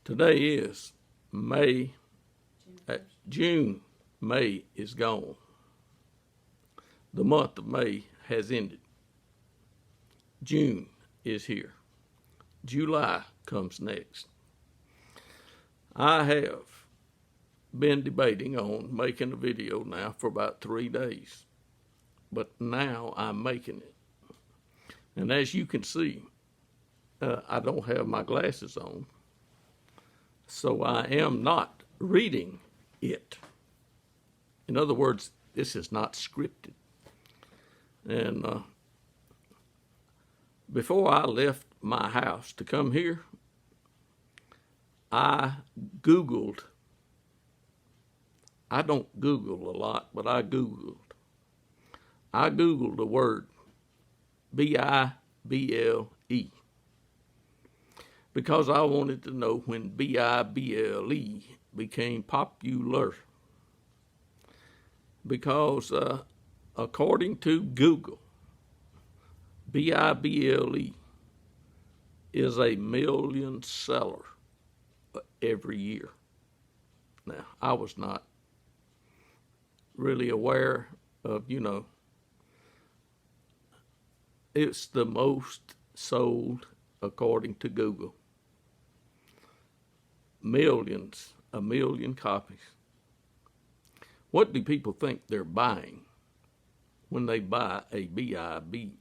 Today is May, June. May is gone. The month of May has ended. June is here. July comes next. I have been debating on making a video now for about 3 days, but now I'm making it. And as you can see, I don't have my glasses on, so I am not reading it. In other words, this is not scripted. And before I left my house to come here, I Googled. I don't Google a lot, but I Googled. I Googled the word Bible, because I wanted to know when Bible became popular. Because according to Google, Bible is a million seller every year. Now, I was not really aware of, it's the most sold according to Google. Millions, a million copies. What do people think they're buying when they buy a Bible?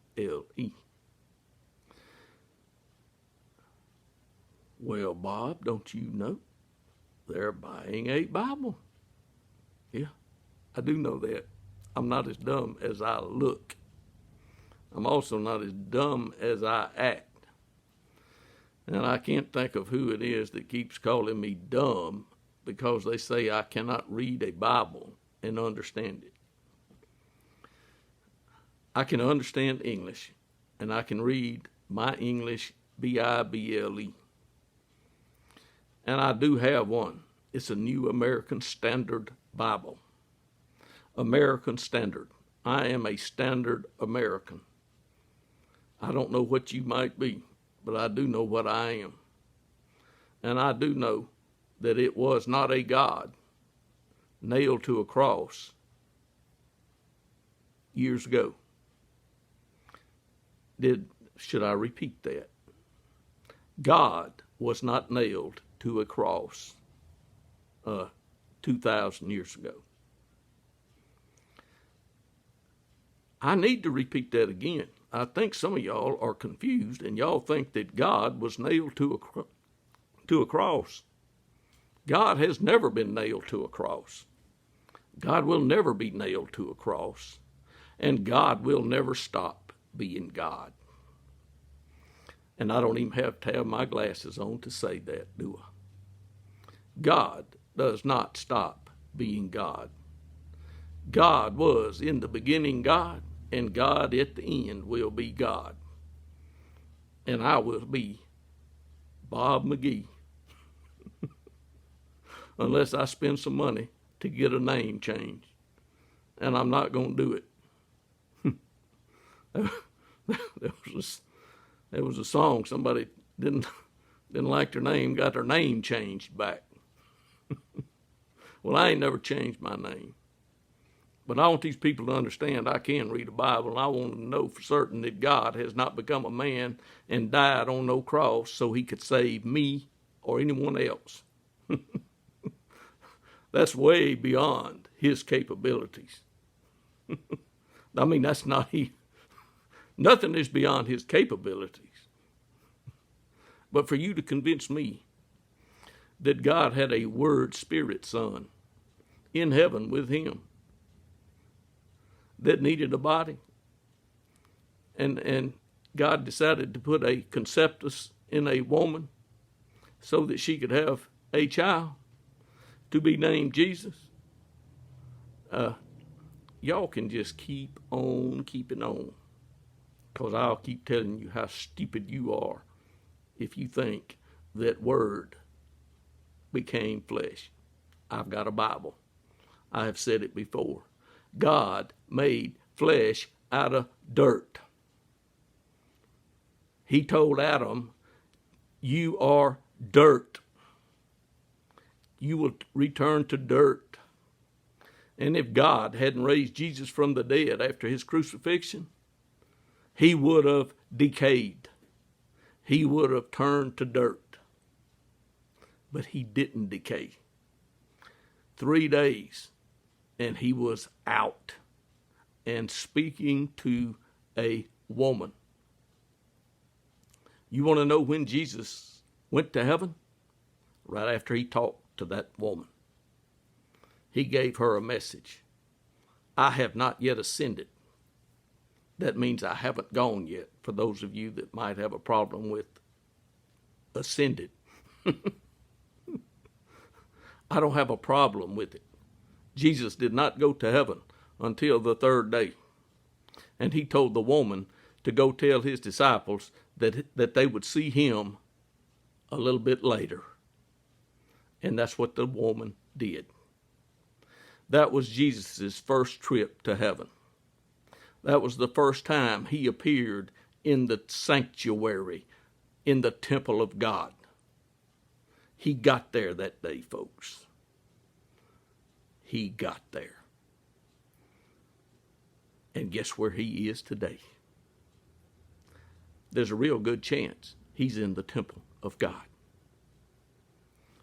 Well, Bob, don't you know? They're buying a Bible. Yeah, I do know that. I'm not as dumb as I look. I'm also not as dumb as I act. And I can't think of who it is that keeps calling me dumb because they say I cannot read a Bible and understand it. I can understand English, and I can read my English Bible. And I do have one. It's a New American Standard Bible. American Standard. I am a standard American. I don't know what you might be, but I do know what I am. And I do know that it was not a God nailed to a cross years ago. Should I repeat that? God was not nailed to a cross 2,000 years ago. I need to repeat that again. I think some of y'all are confused and y'all think that God was nailed to a cross. God has never been nailed to a cross. God will never be nailed to a cross. And God will never stop being God. And I don't even have to have my glasses on to say that, do I? God does not stop being God. God was in the beginning God, and God at the end will be God. And I will be Bob McGee. Unless I spend some money to get a name changed. And I'm not going to do it. There was a song, somebody didn't like their name, got their name changed back. Well, I ain't never changed my name. But I want these people to understand I can read the Bible, and I want them to know for certain that God has not become a man and died on no cross so he could save me or anyone else. That's way beyond his capabilities. I mean, that's not he. Nothing is beyond his capabilities. But for you to convince me that God had a Word Spirit Son in heaven with him that needed a body, and God decided to put a conceptus in a woman so that she could have a child to be named Jesus, y'all can just keep on keeping on, because I'll keep telling you how stupid you are if you think that Word became flesh. I've got a Bible. I have said it before. God made flesh out of dirt. He told Adam, "You are dirt." you will return to dirt. And if God hadn't raised Jesus from the dead after his crucifixion, he would have decayed. He would have turned to dirt. But he didn't decay. 3 days, and he was out and speaking to a woman. You want to know when Jesus went to heaven? Right after he talked to that woman. He gave her a message. I have not yet ascended. That means I haven't gone yet, for those of you that might have a problem with ascended. I don't have a problem with it. Jesus did not go to heaven until the 3rd day. And he told the woman to go tell his disciples that they would see him a little bit later. And that's what the woman did. That was Jesus' first trip to heaven. That was the first time he appeared in the sanctuary, in the temple of God. He got there that day, folks. He got there. And guess where he is today? There's a real good chance he's in the temple of God.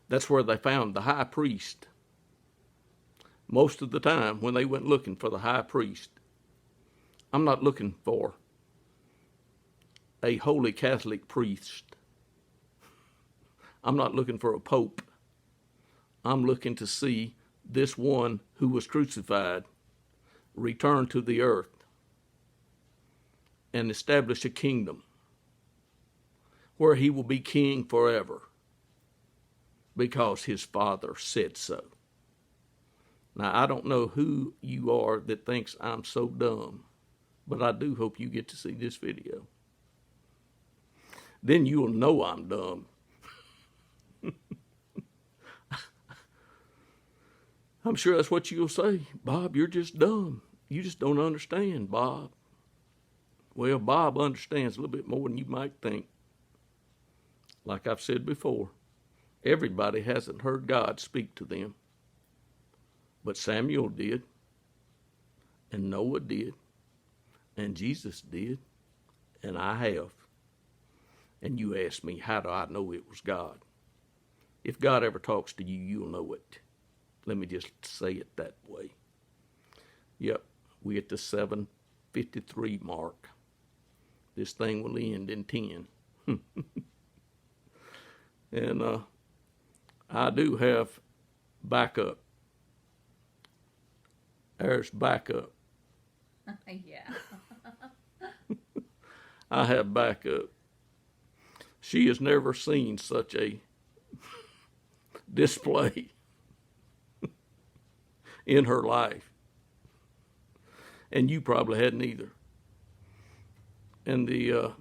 That's where they found the high priest. Most of the time when they went looking for the high priest, I'm not looking for a holy Catholic priest. I'm not looking for a pope. I'm looking to see this one who was crucified return to the earth and establish a kingdom where he will be king forever because his Father said so. Now, I don't know who you are that thinks I'm so dumb, but I do hope you get to see this video. Then you'll know I'm dumb. I'm sure that's what you'll say. Bob, you're just dumb. You just don't understand, Bob. Well, Bob understands a little bit more than you might think. Like I've said before, everybody hasn't heard God speak to them. But Samuel did, and Noah did, and Jesus did, and I have. And you ask me, how do I know it was God? If God ever talks to you, you'll know it. Let me just say it that way. Yep, we're at the 7:53 mark. This thing will end in 10. And I do have backup. There's backup. Yeah. I have backup. She has never seen such a display in her life. And you probably hadn't either. And the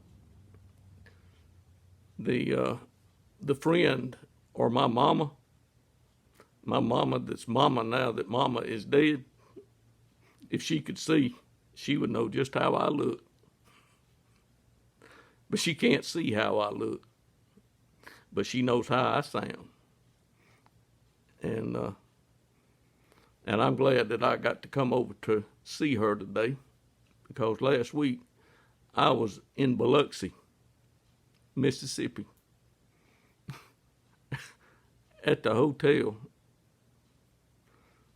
friend, or my mama that's mama now that mama is dead, if she could see, she would know just how I look. But she can't see how I look. But she knows how I sound. And I'm glad that I got to come over to see her today, because last week I was in Biloxi, Mississippi, at the hotel.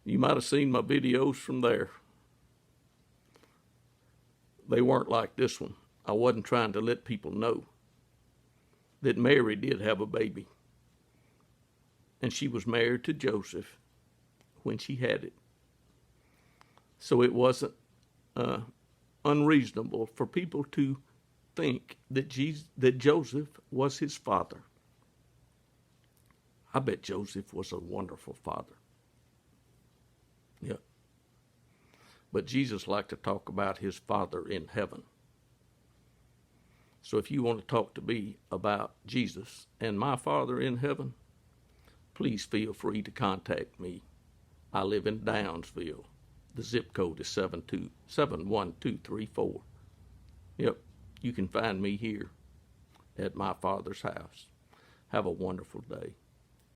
You might have seen my videos from there. They weren't like this one. I wasn't trying to let people know that Mary did have a baby. And she was married to Joseph when she had it. So it wasn't unreasonable for people to think that Joseph was his father. I bet Joseph was a wonderful father. Yeah. But Jesus liked to talk about his Father in heaven. So if you want to talk to me about Jesus and my Father in heaven, please feel free to contact me. I live in Downsville. The zip code is 71234. Yep, you can find me here at my Father's house. Have a wonderful day.